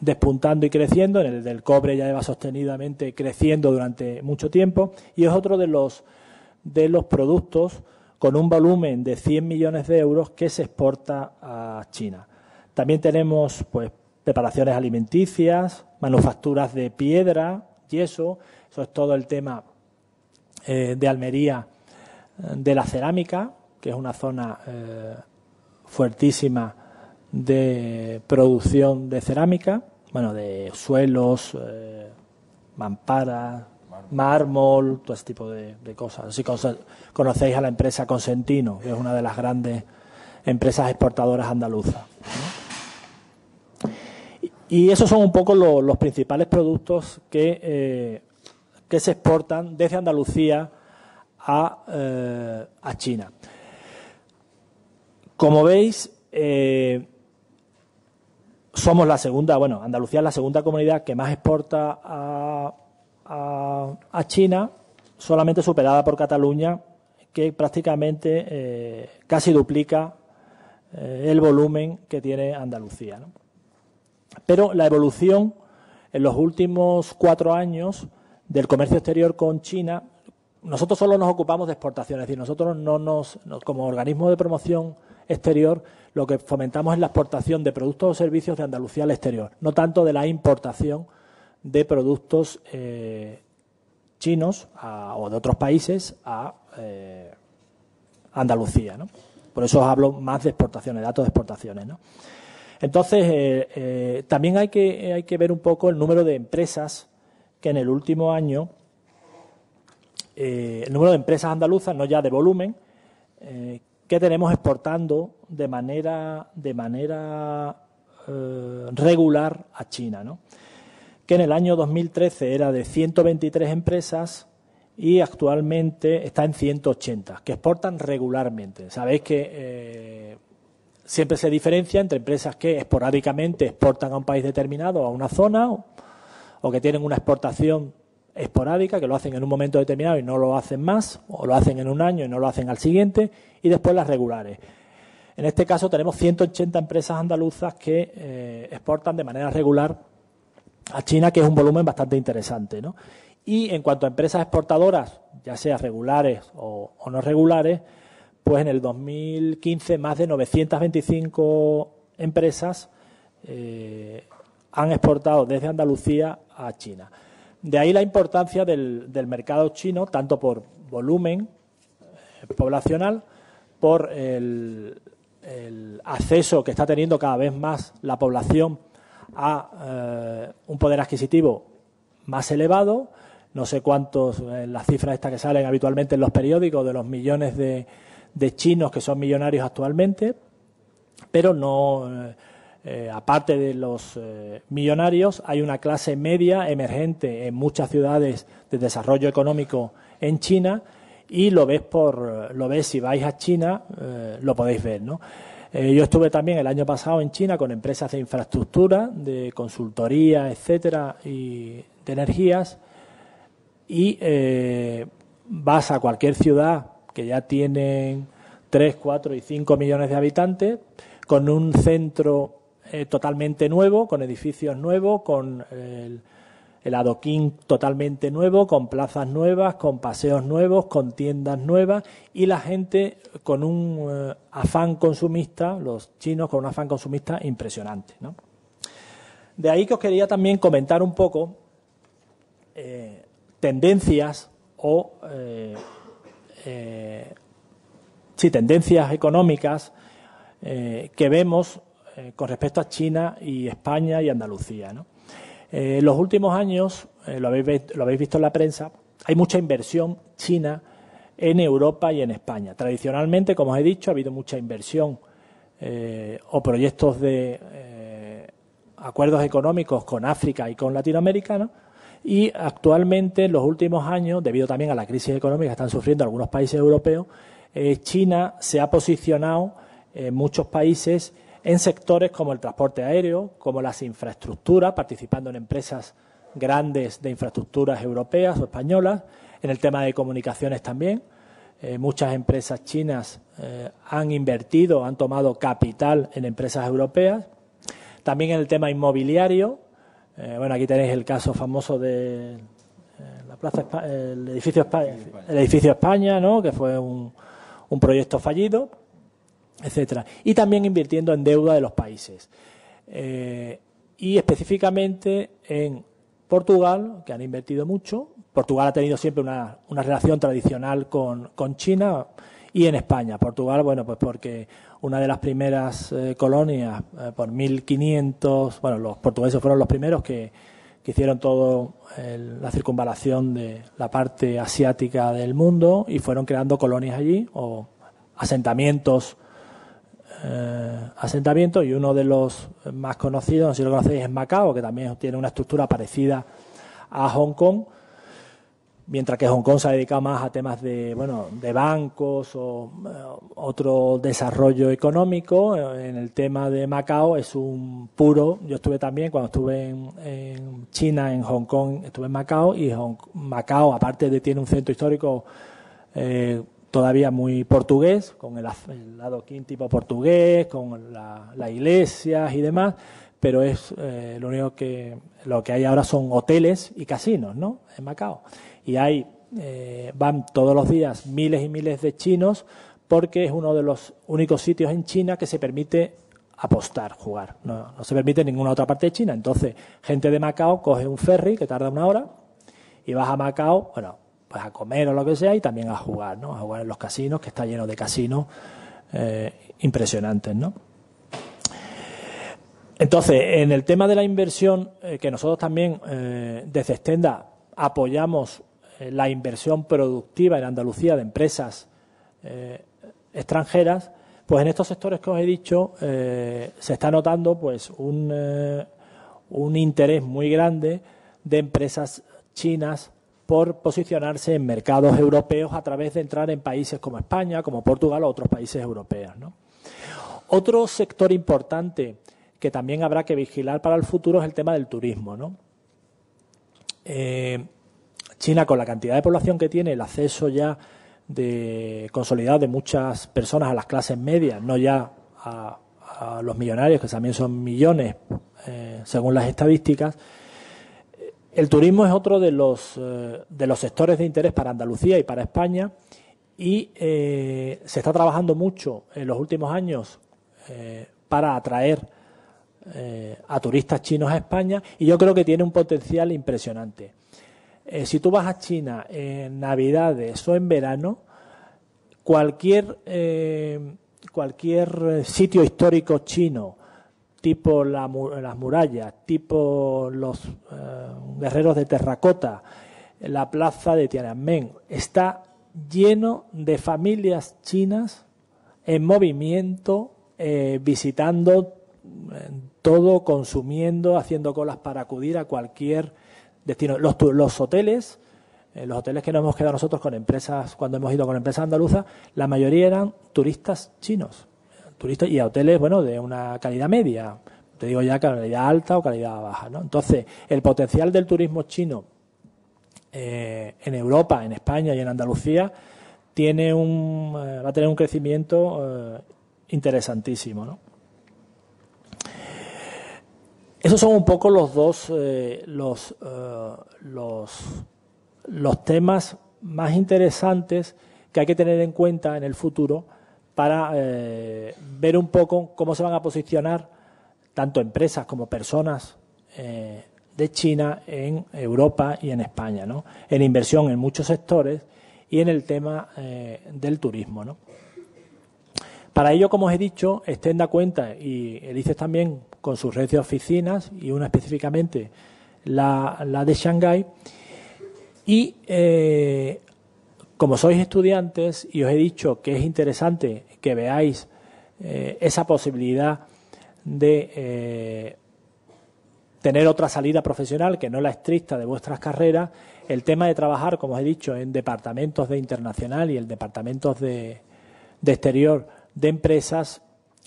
despuntando y creciendo. En el del cobre ya lleva sostenidamente creciendo durante mucho tiempo y es otro de los productos con un volumen de 100 millones de euros que se exporta a China. También tenemos pues preparaciones alimenticias, manufacturas de piedra, yeso, eso es todo el tema de Almería, de la cerámica, que es una zona fuertísima de producción de cerámica, bueno, de suelos, mamparas, mármol, todo ese tipo de cosas. Así conocéis a la empresa Consentino, que es una de las grandes empresas exportadoras andaluzas, ¿no? Y esos son un poco los principales productos que se exportan desde Andalucía a China. Como veis, somos la segunda, bueno, Andalucía es la segunda comunidad que más exporta a China, solamente superada por Cataluña, que prácticamente casi duplica el volumen que tiene Andalucía, ¿no? Pero la evolución en los últimos 4 años del comercio exterior con China, nosotros solo nos ocupamos de exportaciones, es decir, nosotros como organismo de promoción exterior, lo que fomentamos es la exportación de productos o servicios de Andalucía al exterior, no tanto de la importación de productos chinos o de otros países a Andalucía, ¿no? Por eso os hablo más de exportaciones, datos de exportaciones, ¿no? Entonces, también hay que ver un poco el número de empresas que en el último año, el número de empresas andaluzas, no ya de volumen, que tenemos exportando de manera regular a China, ¿no? Que en el año 2013 era de 123 empresas y actualmente está en 180, que exportan regularmente. Sabéis que siempre se diferencia entre empresas que esporádicamente exportan a un país determinado, a una zona, o que tienen una exportación esporádica, que lo hacen en un momento determinado y no lo hacen más, o lo hacen en un año y no lo hacen al siguiente, y después las regulares. En este caso tenemos 180 empresas andaluzas que exportan de manera regular a China, que es un volumen bastante interesante, ¿no? Y en cuanto a empresas exportadoras, ya sea regulares o no regulares, pues en el 2015 más de 925 empresas han exportado desde Andalucía a China. De ahí la importancia del mercado chino, tanto por volumen poblacional, por el acceso que está teniendo cada vez más la población a un poder adquisitivo más elevado. No sé cuántos, las cifras estas que salen habitualmente en los periódicos de los millones de chinos que son millonarios actualmente, pero no, aparte de los millonarios, hay una clase media emergente en muchas ciudades de desarrollo económico en China, y lo ves si vais a China, lo podéis ver, ¿no? Yo estuve también el año pasado en China con empresas de infraestructura, de consultoría, etcétera, y de energías, y vas a cualquier ciudad que ya tienen 3, 4 y 5 millones de habitantes, con un centro totalmente nuevo, con edificios nuevos, con el adoquín totalmente nuevo, con plazas nuevas, con paseos nuevos, con tiendas nuevas, y la gente con un afán consumista, los chinos con un afán consumista impresionante, ¿no? De ahí que os quería también comentar un poco tendencias o tendencias económicas que vemos con respecto a China y España y Andalucía, ¿no? En los últimos años, lo habéis visto en la prensa, hay mucha inversión china en Europa y en España. Tradicionalmente, como os he dicho, ha habido mucha inversión o proyectos de acuerdos económicos con África y con Latinoamérica, ¿no? Y actualmente, en los últimos años, debido también a la crisis económica que están sufriendo algunos países europeos, China se ha posicionado en muchos países en sectores como el transporte aéreo, como las infraestructuras, participando en empresas grandes de infraestructuras europeas o españolas, en el tema de comunicaciones también. Muchas empresas chinas han invertido, han tomado capital en empresas europeas. También en el tema inmobiliario. Bueno, aquí tenéis el caso famoso de la Plaza el edificio España, ¿no? Que fue un proyecto fallido, etcétera. Y también invirtiendo en deuda de los países. Y específicamente en Portugal, que han invertido mucho. Portugal ha tenido siempre una relación tradicional con China, y en España. Portugal, bueno, pues porque una de las primeras colonias, por 1500, bueno, los portugueses fueron los primeros que hicieron todo la circunvalación de la parte asiática del mundo y fueron creando colonias allí o asentamientos, y uno de los más conocidos, no sé si lo conocéis, es Macao, que también tiene una estructura parecida a Hong Kong, mientras que Hong Kong se ha dedicado más a temas de bancos o otro desarrollo económico. En el tema de Macao es un puro. Yo estuve también, cuando estuve en China, en Hong Kong, estuve en Macao, y Macao, aparte de tiene un centro histórico todavía muy portugués, con el adoquín tipo portugués, con las iglesias y demás, pero es lo que hay ahora son hoteles y casinos, ¿no? En Macao. Y van todos los días miles y miles de chinos, porque es uno de los únicos sitios en China que se permite apostar, jugar. No se permite en ninguna otra parte de China. Entonces, gente de Macao coge un ferry que tarda 1 hora y vas a Macao, bueno, pues a comer o lo que sea, y también a jugar, ¿no? A jugar en los casinos, que está lleno de casinos impresionantes, ¿no? Entonces, en el tema de la inversión, que nosotros también desde Stenda apoyamos la inversión productiva en Andalucía de empresas extranjeras, pues en estos sectores que os he dicho se está notando pues un interés muy grande de empresas chinas por posicionarse en mercados europeos a través de entrar en países como España, como Portugal o otros países europeos, ¿no? Otro sector importante que también habrá que vigilar para el futuro es el tema del turismo, ¿no? China, con la cantidad de población que tiene, el acceso ya consolidado de muchas personas a las clases medias, no ya a los millonarios, que también son millones, según las estadísticas. El turismo es otro de los sectores de interés para Andalucía y para España, y se está trabajando mucho en los últimos años para atraer a turistas chinos a España, y yo creo que tiene un potencial impresionante. Si tú vas a China en Navidades o en verano, cualquier cualquier sitio histórico chino, tipo las murallas, tipo los guerreros de terracota, la plaza de Tiananmen, está lleno de familias chinas en movimiento, visitando todo, consumiendo, haciendo colas para acudir a cualquier destino. Los hoteles que nos hemos quedado nosotros con empresas, cuando hemos ido con empresas andaluzas, la mayoría eran turistas chinos, turistas y a hoteles, bueno, de una calidad media, te digo ya calidad alta o calidad baja, ¿no? Entonces, el potencial del turismo chino en Europa, en España y en Andalucía va a tener un crecimiento interesantísimo, ¿no? Esos son un poco los temas más interesantes que hay que tener en cuenta en el futuro para ver un poco cómo se van a posicionar tanto empresas como personas de China en Europa y en España, ¿no? En inversión en muchos sectores y en el tema del turismo, ¿no? Para ello, como os he dicho, Estén da cuenta, y el ICES también, con sus redes de oficinas, y una específicamente la de Shanghái. Y como sois estudiantes, y os he dicho que es interesante que veáis esa posibilidad de tener otra salida profesional que no la estricta de vuestras carreras, el tema de trabajar, como os he dicho, en departamentos de internacional y en departamentos de exterior de empresas,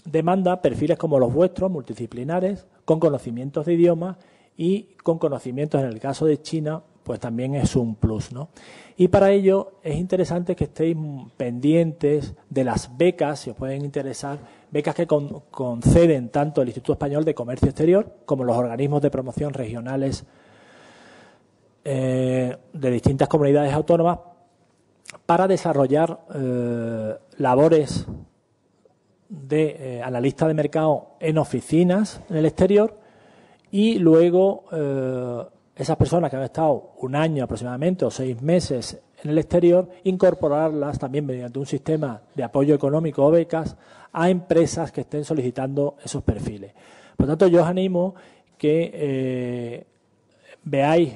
demanda perfiles como los vuestros, multidisciplinares, con conocimientos de idiomas y con conocimientos, en el caso de China, pues también es un plus, ¿no? Y para ello es interesante que estéis pendientes de las becas, si os pueden interesar, becas que conceden tanto el Instituto Español de Comercio Exterior como los organismos de promoción regionales de distintas comunidades autónomas para desarrollar labores de analista de mercado en oficinas en el exterior y luego esas personas que han estado un año aproximadamente o 6 meses en el exterior, incorporarlas también mediante un sistema de apoyo económico o becas a empresas que estén solicitando esos perfiles. Por lo tanto, yo os animo que veáis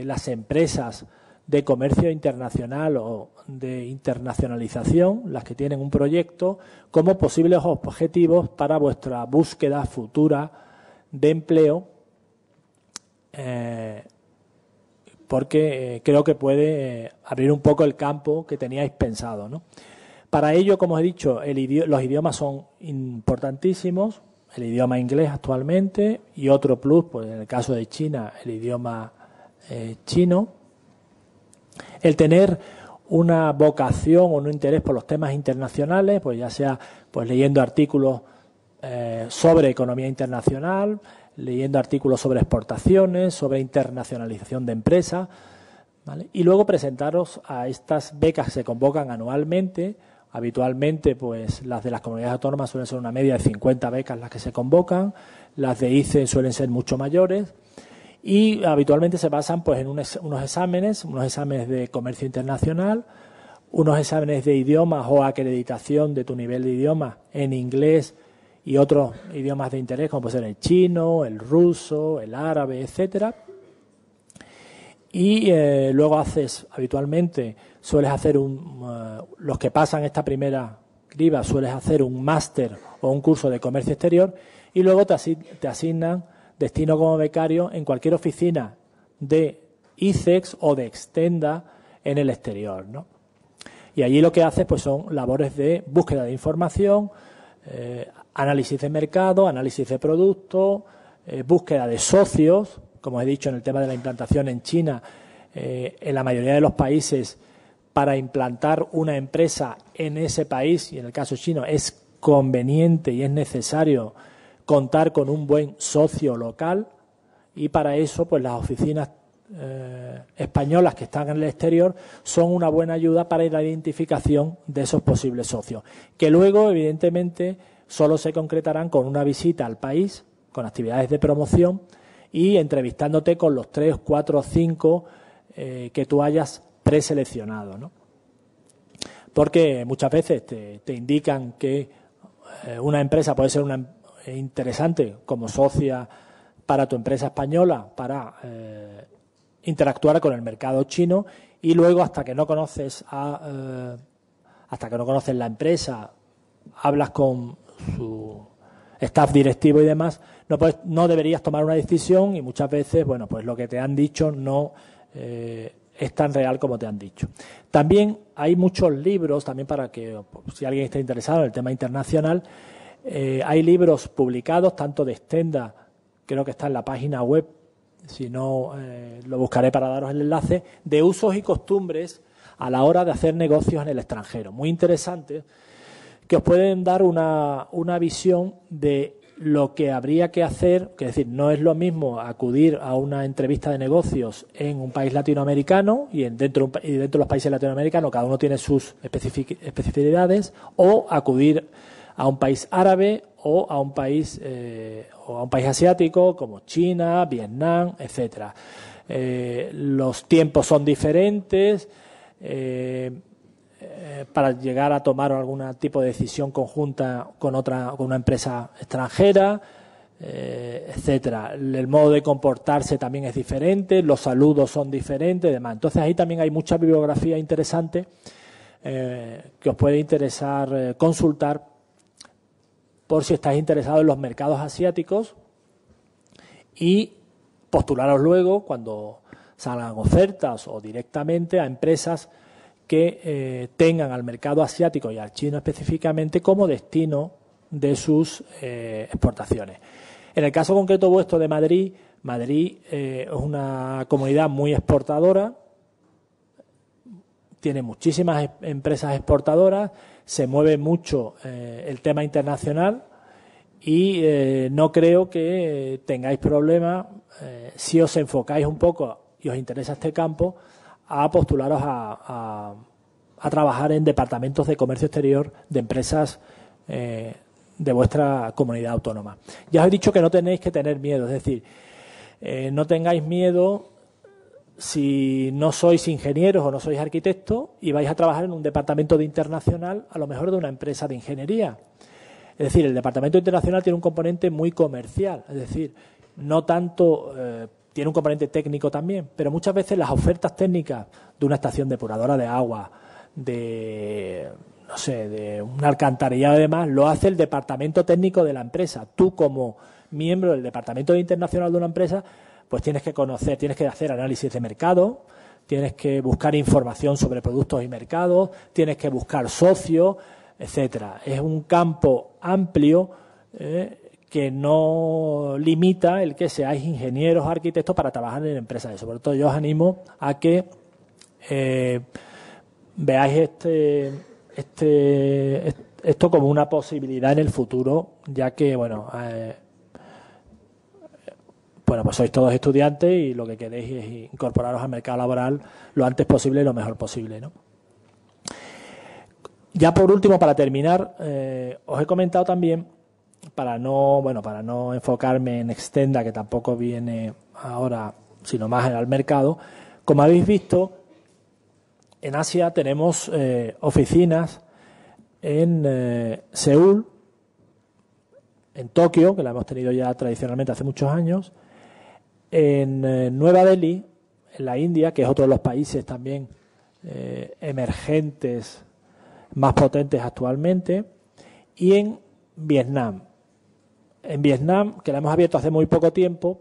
las empresas de comercio internacional o de internacionalización, las que tienen un proyecto, como posibles objetivos para vuestra búsqueda futura de empleo, porque creo que puede abrir un poco el campo que teníais pensado, ¿no? Para ello, como os he dicho, los idiomas son importantísimos, el idioma inglés actualmente y otro plus, pues en el caso de China, el idioma chino. El tener una vocación o un interés por los temas internacionales, pues ya sea pues leyendo artículos sobre economía internacional, leyendo artículos sobre exportaciones, sobre internacionalización de empresas, ¿vale? Y luego presentaros a estas becas que se convocan anualmente. Habitualmente, pues las de las comunidades autónomas suelen ser una media de 50 becas las que se convocan, las de ICE suelen ser mucho mayores y habitualmente se basan pues en unos exámenes de comercio internacional, unos exámenes de idiomas o acreditación de tu nivel de idioma en inglés y otros idiomas de interés, como puede ser el chino, el ruso, el árabe, etcétera. Y luego habitualmente sueles hacer los que pasan esta primera criba, sueles hacer un máster o un curso de comercio exterior y luego te asignan destino como becario en cualquier oficina de ICEX o de Extenda en el exterior, ¿no? Y allí lo que haces pues son labores de búsqueda de información, análisis de mercado, análisis de producto, búsqueda de socios. Como he dicho, en el tema de la implantación en China, en la mayoría de los países, para implantar una empresa en ese país, y en el caso chino, es conveniente y es necesario contar con un buen socio local, y para eso, pues las oficinas españolas que están en el exterior son una buena ayuda para la identificación de esos posibles socios, que luego, evidentemente, solo se concretarán con una visita al país, con actividades de promoción, y entrevistándote con los 3, 4, 5 que tú hayas preseleccionado, ¿no? Porque muchas veces te indican que una empresa puede ser interesante como socia para tu empresa española para interactuar con el mercado chino, y luego hasta que no conoces la empresa, hablas con su staff directivo y demás, no deberías tomar una decisión, y muchas veces, bueno, pues lo que te han dicho no es tan real como te han dicho. También hay muchos libros, también para que, si alguien está interesado en el tema internacional, hay libros publicados, tanto de Stenda, creo que está en la página web, si no lo buscaré para daros el enlace, de usos y costumbres a la hora de hacer negocios en el extranjero. Muy interesantes, que os pueden dar una visión de lo que habría que hacer, que es decir, no es lo mismo acudir a una entrevista de negocios en un país latinoamericano y dentro de los países latinoamericanos cada uno tiene sus especificidades, o acudir a un país árabe o a un país asiático como China, Vietnam, etcétera. Los tiempos son diferentes. Para llegar a tomar algún tipo de decisión conjunta con una empresa extranjera, etcétera. El modo de comportarse también es diferente, los saludos son diferentes, demás. Entonces ahí también hay mucha bibliografía interesante que os puede interesar consultar por si estáis interesados en los mercados asiáticos, y postularos luego cuando salgan ofertas o directamente a empresas que tengan al mercado asiático y al chino específicamente como destino de sus exportaciones. En el caso concreto vuestro de Madrid, es una comunidad muy exportadora, tiene muchísimas empresas exportadoras, se mueve mucho el tema internacional, y no creo que tengáis problemas si os enfocáis un poco y os interesa este campo, a postularos a trabajar en departamentos de comercio exterior de empresas de vuestra comunidad autónoma. Ya os he dicho que no tenéis que tener miedo, es decir, no tengáis miedo si no sois ingenieros o no sois arquitectos y vais a trabajar en un departamento de internacional, a lo mejor de una empresa de ingeniería. Es decir, el departamento internacional tiene un componente muy comercial, es decir, no tanto... tiene un componente técnico también, pero muchas veces las ofertas técnicas de una estación depuradora de agua, de un alcantarillado y demás, lo hace el departamento técnico de la empresa. Tú, como miembro del departamento internacional de una empresa, pues tienes que conocer, tienes que hacer análisis de mercado, tienes que buscar información sobre productos y mercados, tienes que buscar socios, etcétera. Es un campo amplio que no limita el que seáis ingenieros o arquitectos para trabajar en empresas. Sobre todo yo os animo a que veáis esto como una posibilidad en el futuro, ya que, pues sois todos estudiantes y lo que queréis es incorporaros al mercado laboral lo antes posible y lo mejor posible, ¿no? Ya por último, para terminar, os he comentado también, para no enfocarme en Stenda, que tampoco viene ahora, sino más al mercado, como habéis visto, en Asia tenemos oficinas en Seúl, en Tokio, que la hemos tenido ya tradicionalmente hace muchos años, en Nueva Delhi, en la India, que es otro de los países también emergentes más potentes actualmente, y en Vietnam. En Vietnam, que la hemos abierto hace muy poco tiempo,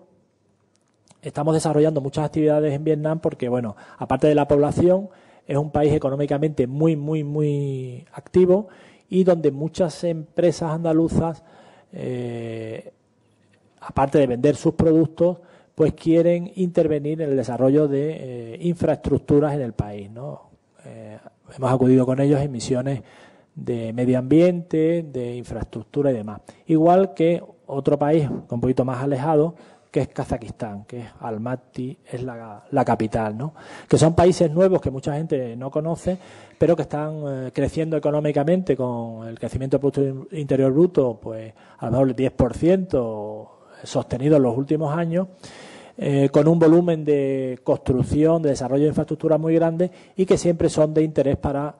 estamos desarrollando muchas actividades en Vietnam porque, aparte de la población, es un país económicamente muy, muy, muy activo y donde muchas empresas andaluzas, aparte de vender sus productos, pues quieren intervenir en el desarrollo de infraestructuras en el país, ¿no? Hemos acudido con ellos en misiones de medio ambiente, de infraestructura y demás. Igual que otro país un poquito más alejado, que es Kazajistán, que es Almaty, es la capital, ¿no? Que son países nuevos que mucha gente no conoce, pero que están creciendo económicamente con el crecimiento del Producto Interior Bruto, pues a lo mejor el 10% sostenido en los últimos años, con un volumen de construcción, de desarrollo de infraestructura muy grande y que siempre son de interés para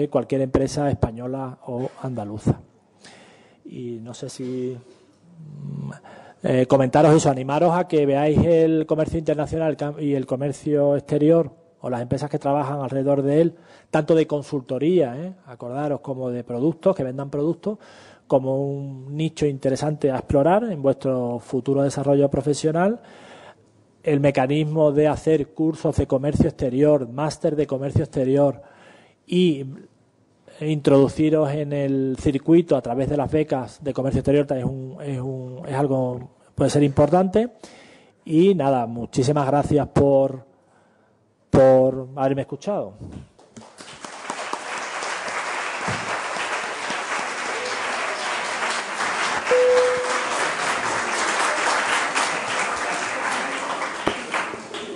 cualquier empresa española o andaluza. Y no sé si comentaros eso, animaros a que veáis el comercio internacional y el comercio exterior o las empresas que trabajan alrededor de él, tanto de consultoría, acordaros, como de productos, que vendan productos, como un nicho interesante a explorar en vuestro futuro desarrollo profesional. El mecanismo de hacer cursos de comercio exterior, máster de comercio exterior y introduciros en el circuito a través de las becas de comercio exterior es algo, puede ser importante. Y nada, muchísimas gracias por haberme escuchado.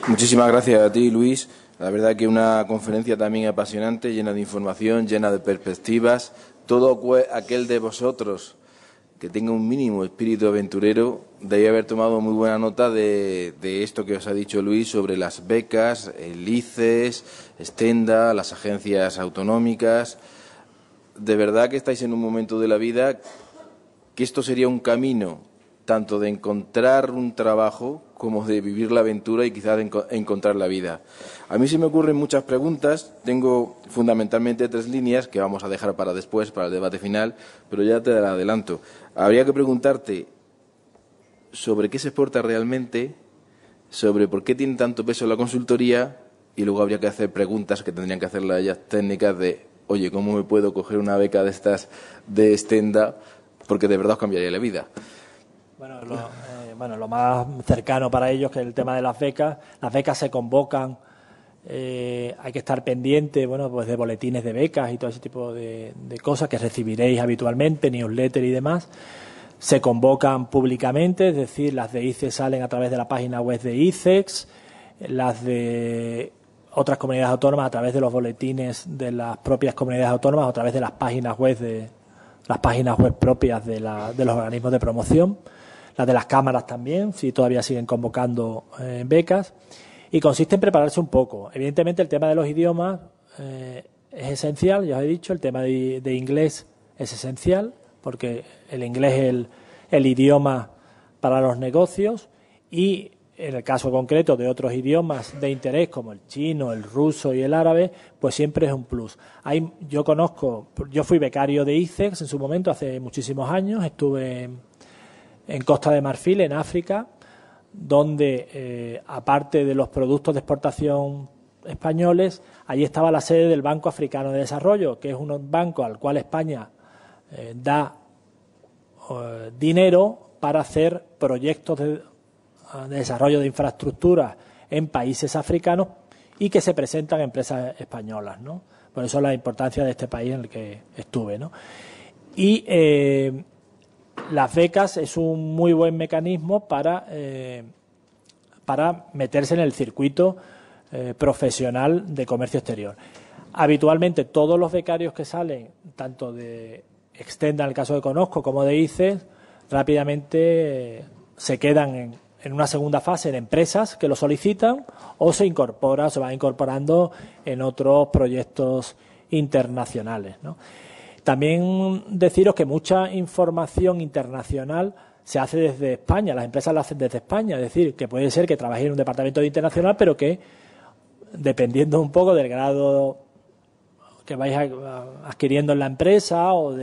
Muchísimas gracias a ti, Luis. La verdad que una conferencia también apasionante, llena de información, llena de perspectivas. Todo aquel de vosotros que tenga un mínimo espíritu aventurero debe haber tomado muy buena nota de esto que os ha dicho Luis sobre las becas, el ICES, Stenda, las agencias autonómicas. De verdad que estáis en un momento de la vida que esto sería un camino tanto de encontrar un trabajo como de vivir la aventura y quizás de encontrar la vida. A mí se me ocurren muchas preguntas, tengo fundamentalmente 3 líneas que vamos a dejar para después, para el debate final, pero ya te la adelanto. Habría que preguntarte sobre qué se exporta realmente, sobre por qué tiene tanto peso la consultoría, y luego habría que hacer preguntas que tendrían que hacerlas ellas técnicas de, oye, ¿cómo me puedo coger una beca de estas de Stenda? Porque de verdad os cambiaría la vida. Bueno, lo más cercano para ellos que es el tema de las becas se convocan, hay que estar pendiente, pues de boletines de becas y todo ese tipo de cosas que recibiréis habitualmente, newsletter y demás. Se convocan públicamente, es decir, las de ICEX salen a través de la página web de ICEX, las de otras comunidades autónomas a través de los boletines de las propias comunidades autónomas o a través de las páginas web propias de los organismos de promoción. Las de las cámaras también, si todavía siguen convocando becas, y consiste en prepararse un poco. Evidentemente el tema de los idiomas es esencial, ya os he dicho, el tema de inglés es esencial, porque el inglés es el idioma para los negocios, y en el caso concreto de otros idiomas de interés como el chino, el ruso y el árabe, pues siempre es un plus. Yo fui becario de ICEX en su momento, hace muchísimos años, estuve en Costa de Marfil, en África, donde, aparte de los productos de exportación españoles, allí estaba la sede del Banco Africano de Desarrollo, que es un banco al cual España da dinero para hacer proyectos de desarrollo de infraestructuras en países africanos y que se presentan empresas españolas, ¿no? Por eso la importancia de este país en el que estuve, ¿no? Y las becas es un muy buen mecanismo para meterse en el circuito profesional de comercio exterior. Habitualmente todos los becarios que salen, tanto de Extenda en el caso que conozco como de ICEX, rápidamente se quedan en una segunda fase en empresas que lo solicitan o se van incorporando en otros proyectos internacionales, ¿no? También deciros que mucha información internacional se hace desde España, las empresas la hacen desde España, es decir, que puede ser que trabajéis en un departamento de internacional, pero que, dependiendo un poco del grado que vais adquiriendo en la empresa o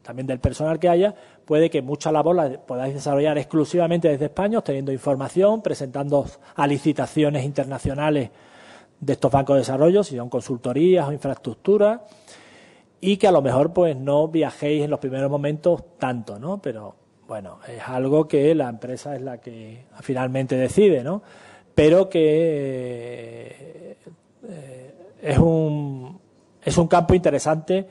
también del personal que haya, puede que mucha labor la podáis desarrollar exclusivamente desde España, obteniendo información, presentando a licitaciones internacionales de estos bancos de desarrollo, si son consultorías o infraestructuras, y que a lo mejor pues no viajéis en los primeros momentos tanto, ¿no? Pero bueno, es algo que la empresa es la que finalmente decide, ¿no? Pero que es un campo interesante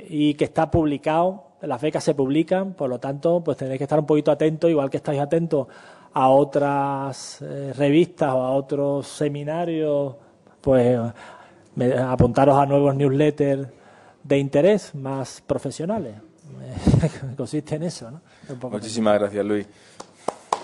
y que está publicado, las becas se publican, por lo tanto pues tenéis que estar un poquito atentos, igual que estáis atentos a otras revistas o a otros seminarios, pues apuntaros a nuevos newsletters de interés más profesionales. Consiste en eso, ¿no? Muchísimas gracias, Luis.